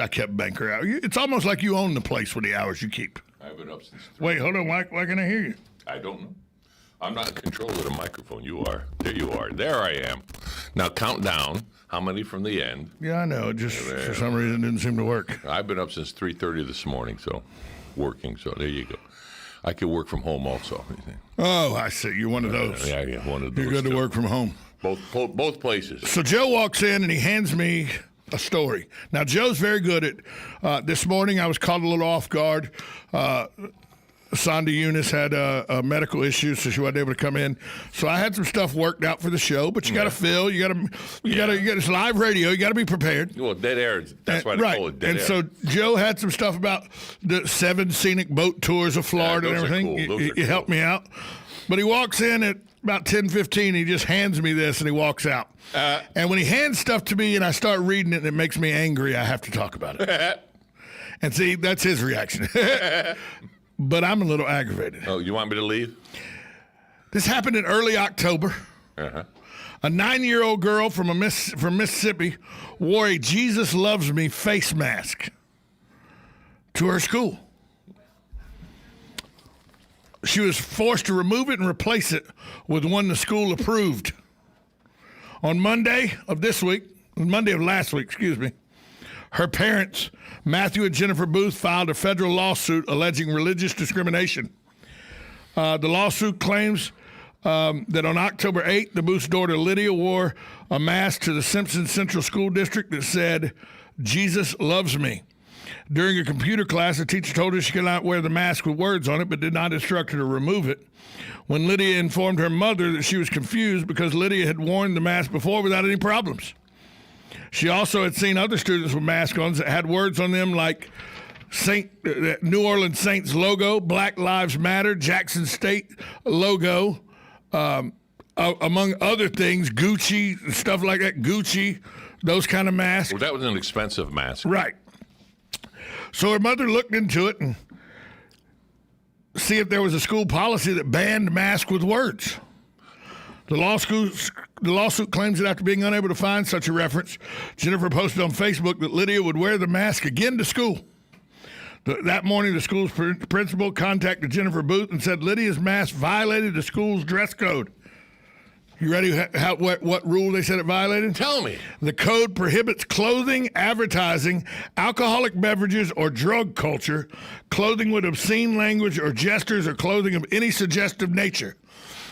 I kept banker out. It's almost like you own the place with the hours you keep. I've been up since 3. Wait, hold on. Why can I hear you? I don't know. I'm not in control of the microphone. You are. There you are. There I am. Now count down. How many from the end? Yeah, I know. It just for some reason didn't seem to work. I've been up since 3:30 this morning, so working. So there you go. I could work from home also. Oh, I see. You're one of those. Yeah, one of those. You're good to work from home. Both places. So Joe walks in and he hands me a story. Now, Joe's very good at this morning I was caught a little off guard. Sonda Eunice had a medical issue, so she wasn't able to come in. So I had some stuff worked out for the show, but you got to fill. You got it's live radio. You got to be prepared. Well, dead air. That's why they call it dead air. And so Joe had some stuff about the 7 scenic boat tours of Florida and everything. Cool. He helped me out. But he walks in at about 10:15. He just hands me this and he walks out. And when he hands stuff to me and I start reading it and it makes me angry, I have to talk about it. And see, that's his reaction. But I'm a little aggravated. Oh, you want me to leave? This happened in early October. Uh-huh. A 9-year-old girl from Mississippi wore a Jesus Loves Me face mask to her school. She was forced to remove it and replace it with one the school approved. On Monday of last week, her parents, Matthew and Jennifer Booth, filed a federal lawsuit alleging religious discrimination. The lawsuit claims that on October 8th, the Booth's daughter Lydia wore a mask to the Simpson Central School District that said, "Jesus loves me." During a computer class, a teacher told her she could not wear the mask with words on it, but did not instruct her to remove it. When Lydia informed her mother that she was confused because Lydia had worn the mask before without any problems. She also had seen other students with masks on that had words on them like New Orleans Saints logo, Black Lives Matter, Jackson State logo, among other things, Gucci, stuff like that, Gucci, those kind of masks. Well, that was an expensive mask. Right. So her mother looked into it and see if there was a school policy that banned masks with words. The lawsuit claims that after being unable to find such a reference, Jennifer posted on Facebook that Lydia would wear the mask again to school. That morning, the school's principal contacted Jennifer Booth and said Lydia's mask violated the school's dress code. You ready what rule they said it violated? Tell me. The code prohibits clothing, advertising, alcoholic beverages, or drug culture, clothing with obscene language or gestures, or clothing of any suggestive nature.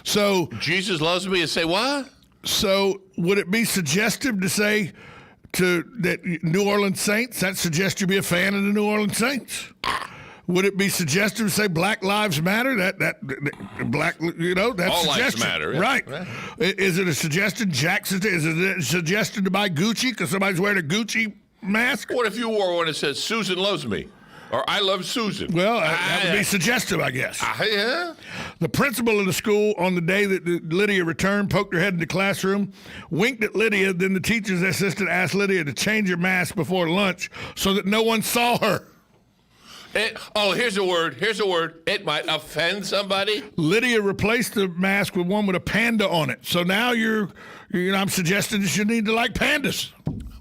So Jesus loves me and say what? So would it be suggestive to say to that New Orleans Saints, that suggests you be a fan of the New Orleans Saints? Would it be suggestive to say Black Lives Matter? That black, that's all suggestion. lives matter, yeah. Right? Yeah. Is it a suggestion? Jackson? Is it a suggestion to buy Gucci because somebody's wearing a Gucci mask? What if you wore one that says Susan loves me? Or I love Susan. Well, that would be suggestive, I guess. Yeah. The principal of the school on the day that Lydia returned poked her head in the classroom, winked at Lydia, then the teacher's assistant asked Lydia to change her mask before lunch so that no one saw her. Here's a word. It might offend somebody. Lydia replaced the mask with one with a panda on it. So now I'm suggesting that you need to like pandas.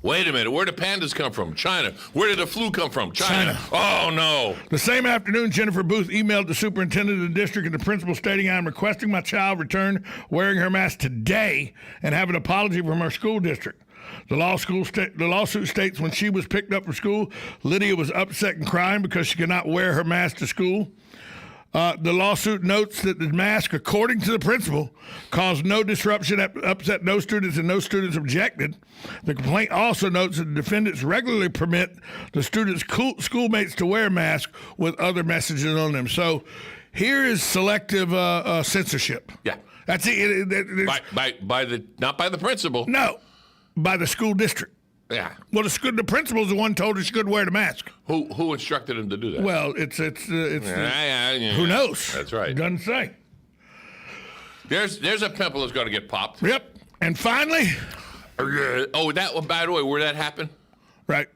Wait a minute. Where did pandas come from? China. Where did the flu come from? China. Oh, no. The same afternoon, Jennifer Booth emailed the superintendent of the district and the principal stating, "I am requesting my child return wearing her mask today and have an apology from her school district." The lawsuit states when she was picked up from school, Lydia was upset and crying because she could not wear her mask to school. The lawsuit notes that the mask, according to the principal, caused no disruption, upset no students, and no students objected. The complaint also notes that the defendants regularly permit the students' schoolmates to wear masks with other messages on them. So here is selective censorship. Yeah. That's it. Not by the principal. No, by the school district. Yeah. Well, the principal's the one told her she couldn't wear the mask. Who instructed him to do that? Well, it's who knows? That's right. Doesn't say. There's a pimple that's going to get popped. Yep. And finally. That one, by the way, where that happened? Right.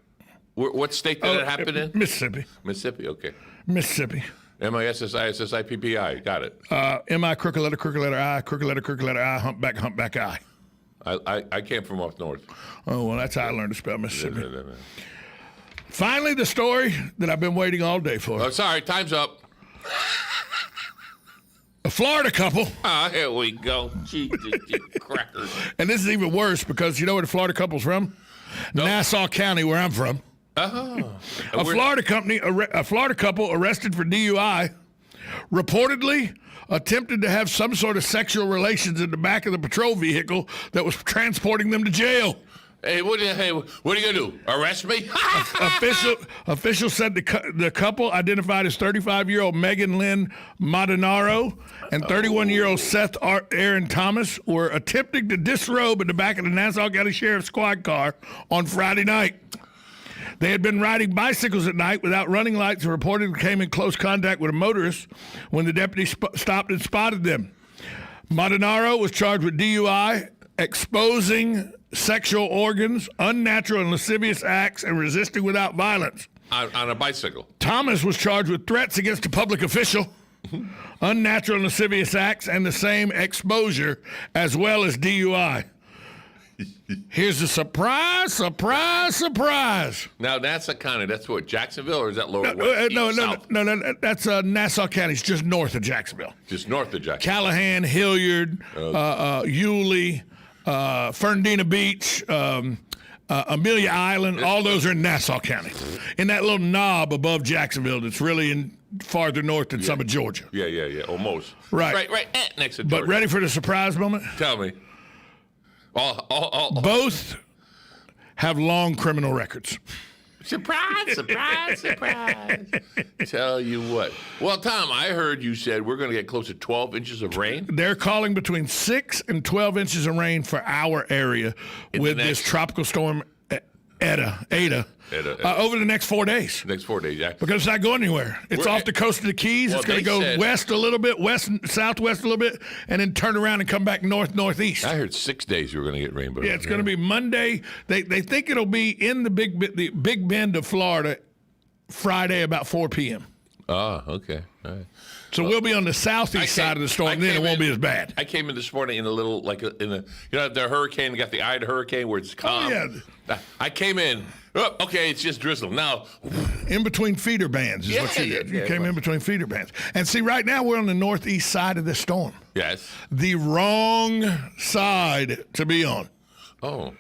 What state did it happen in? Mississippi. Mississippi, okay. Mississippi. MISSISSIPPI, got it. M-I, crooked letter, I, crooked letter, I, humpback, I. I came from up north. Oh, well, that's how I learned to spell Mississippi. Finally, the story that I've been waiting all day for. Oh, sorry, time's up. A Florida couple, Here we go. Jesus, crackers. and this is even worse because you know where the Florida couple's from? Nassau County, where I'm from. Oh. A Florida couple arrested for DUI reportedly attempted to have some sort of sexual relations in the back of the patrol vehicle that was transporting them to jail. Hey, what are you gonna do? Arrest me? Officials said the couple, identified as 35-year-old Megan Lynn Madonaro and 31-year-old Seth Aaron Thomas, were attempting to disrobe in the back of the Nassau County Sheriff's squad car on Friday night. They had been riding bicycles at night without running lights and reportedly came in close contact with a motorist when the deputy stopped and spotted them. Madonaro was charged with DUI, exposing sexual organs, unnatural and lascivious acts, and resisting without violence. On a bicycle. Thomas was charged with threats against a public official, unnatural and lascivious acts, and the same exposure, as well as DUI. Here's a surprise. Now, Nassau County, that's what, Jacksonville, or is that lower? No. That's Nassau County. It's just north of Jacksonville. Just north of Jacksonville. Callahan, Hilliard, Yulee, Fernandina Beach, Amelia Island, all those are in Nassau County. In that little knob above Jacksonville that's really in farther north than some of Georgia. Yeah, almost. Right. Right, next to Georgia. But ready for the surprise moment? Tell me. Both have long criminal records. Surprise. Tell you what. Well, Tom, I heard you said we're going to get close to 12 inches of rain. They're calling between 6 and 12 inches of rain for our area with this tropical storm Ada. Over the next 4 days. Next 4 days, yeah. Because it's not going anywhere. It's off the coast of the Keys. It's going to go west a little bit, southwest a little bit, and then turn around and come back northeast. I heard 6 days you were going to get rainbow. Yeah, it's going to be Monday. They think it'll be in the Big Bend of Florida Friday about 4 p.m. Oh, okay. All right. So we'll be on the southeast side of the storm, then it won't be as bad. I came in this morning in a little, the hurricane, got the Ida hurricane where it's calm. Oh, yeah. I came in, okay, it's just drizzle. Now, in between feeder bands is what you did. You came in between feeder bands. And see, right now we're on the northeast side of the storm. Yes. The wrong side to be on. Oh.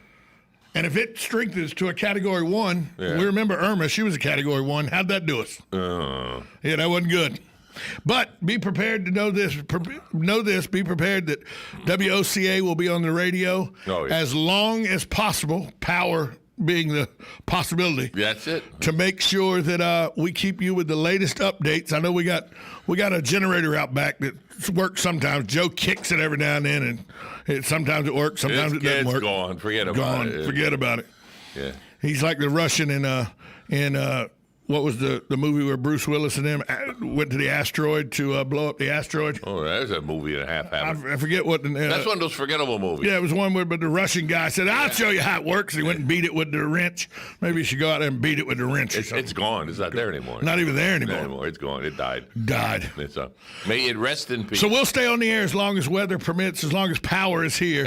And if it strengthens to a Category 1, we remember Irma, she was a Category 1. How'd that do us? Yeah, that wasn't good. But be prepared to know this. Be prepared that WOCA will be on the radio as long as possible, power being the possibility. That's it. To make sure that we keep you with the latest updates. I know we got a generator out back that works sometimes. Joe kicks it every now and then, and sometimes it works, sometimes it doesn't work. Gone. Forget about it. Yeah. He's like the Russian in what was the movie where Bruce Willis and them went to the asteroid to blow up the asteroid? Oh, there's a movie and a half. I forget what. That's one of those forgettable movies. Yeah, it was one where but the Russian guy said, "I'll show you how it works." He went and beat it with the wrench. Maybe you should go out there and beat it with the wrench. It's gone. It's not there anymore. Not even there anymore. Not anymore. It's gone. It died. It's may it rest in peace. So we'll stay on the air as long as weather permits, as long as power is here,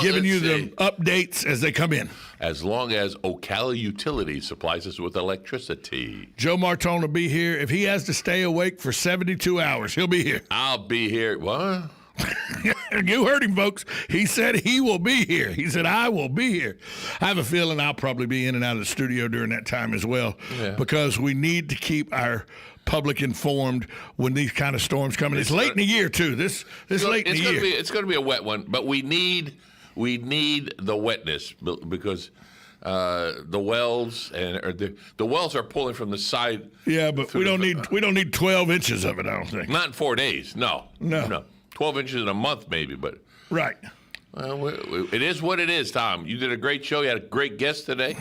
giving you the updates as they come in. As long as Ocala Utilities supplies us with electricity. Joe Martone will be here. If he has to stay awake for 72 hours, he'll be here. I'll be here. What? You heard him, folks. He said he will be here. He said, I will be here. I have a feeling I'll probably be in and out of the studio during that time as well, because we need to keep our public informed when these kind of storms come in. It's late in the year, too. This late in the year. It's going to be a wet one, but we need the wetness because the wells and the wells are pulling from the side. Yeah, but we don't need 12 inches of it, I don't think. Not in 4 days. No. 12 inches in a month maybe, but right. Well, it is what it is, Tom. You did a great show. You had a great guest today.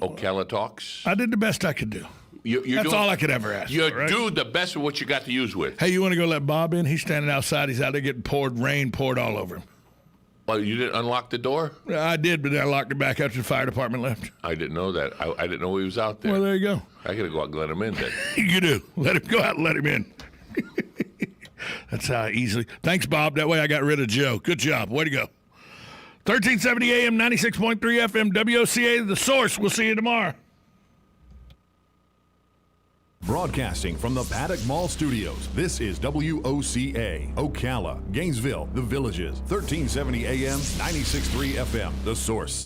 Ocala Talks. I did the best I could do. That's all I could ever ask. You do the best of what you got to use with. Hey, you want to go let Bob in? He's standing outside. He's out there getting rain poured all over him. Oh, you didn't unlock the door? I did, but then I locked it back after the fire department left. I didn't know that. I didn't know he was out there. Well, there you go. I got to go out and let him in then. You do. Let him go out and let him in. That's how easily. Thanks, Bob. That way I got rid of Joe. Good job. Way to go. 1370 AM, 96.3 FM, WOCA, The Source. We'll see you tomorrow. Broadcasting from the Paddock Mall Studios, this is WOCA Ocala, Gainesville, The Villages, 1370 AM, 96.3 FM, The Source.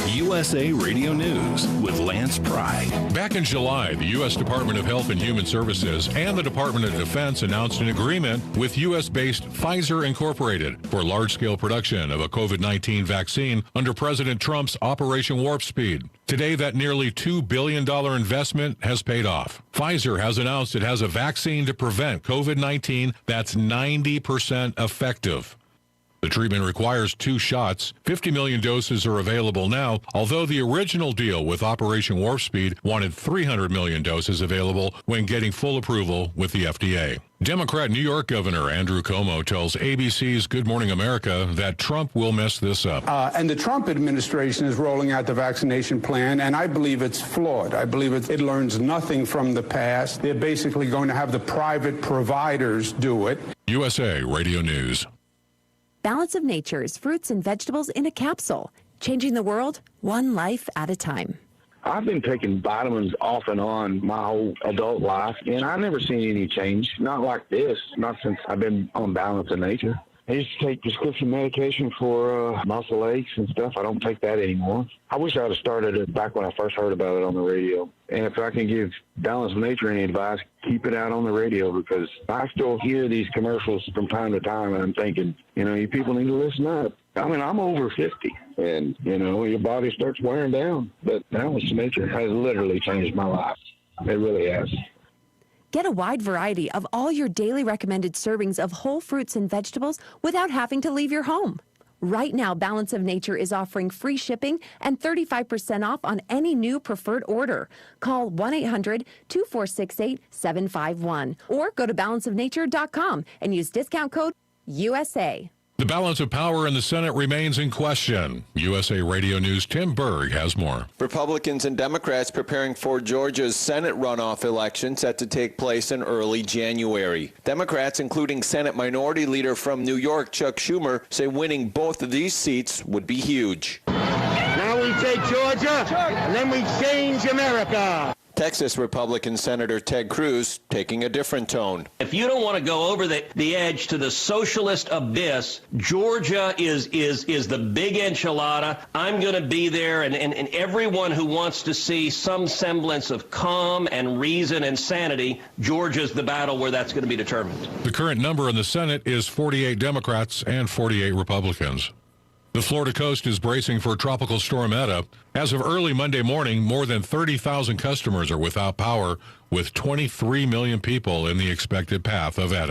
USA Radio News with Lance Pry. Back in July, the U.S. Department of Health and Human Services and the Department of Defense announced an agreement with U.S.-based Pfizer Incorporated for large-scale production of a COVID-19 vaccine under President Trump's Operation Warp Speed. Today, that nearly $2 billion investment has paid off. Pfizer has announced it has a vaccine to prevent COVID-19 that's 90% effective. The treatment requires 2 shots. 50 million doses are available now, although the original deal with Operation Warp Speed wanted 300 million doses available when getting full approval with the FDA. Democrat New York Governor Andrew Cuomo tells ABC's Good Morning America that Trump will mess this up. And the Trump administration is rolling out the vaccination plan, and I believe it's flawed. I believe it learns nothing from the past. They're basically going to have the private providers do it. USA Radio News. Balance of Nature's fruits and vegetables in a capsule, changing the world one life at a time. I've been taking vitamins off and on my whole adult life, and I've never seen any change. Not like this, not since I've been on Balance of Nature. I used to take prescription medication for muscle aches and stuff. I don't take that anymore. I wish I would have started it back when I first heard about it on the radio. And if I can give Balance of Nature any advice, keep it out on the radio, because I still hear these commercials from time to time, and I'm thinking, you people need to listen up. I mean, I'm over 50, and, your body starts wearing down. But Balance of Nature has literally changed my life. It really has. Get a wide variety of all your daily recommended servings of whole fruits and vegetables without having to leave your home. Right now, Balance of Nature is offering free shipping and 35% off on any new preferred order. Call 1-800-2468-751 or go to balanceofnature.com and use discount code USA. The balance of power in the Senate remains in question. USA Radio News' Tim Berg has more. Republicans and Democrats preparing for Georgia's Senate runoff election set to take place in early January. Democrats, including Senate Minority Leader from New York, Chuck Schumer, say winning both of these seats would be huge. Now we take Georgia, and then we change America. Texas Republican Senator Ted Cruz taking a different tone. If you don't want to go over the edge to the socialist abyss, Georgia is the big enchilada. I'm going to be there, and everyone who wants to see some semblance of calm and reason and sanity, Georgia's the battle where that's going to be determined. The current number in the Senate is 48 Democrats and 48 Republicans. The Florida coast is bracing for Tropical Storm Eta. As of early Monday morning, more than 30,000 customers are without power, with 23 million people in the expected path of Eta.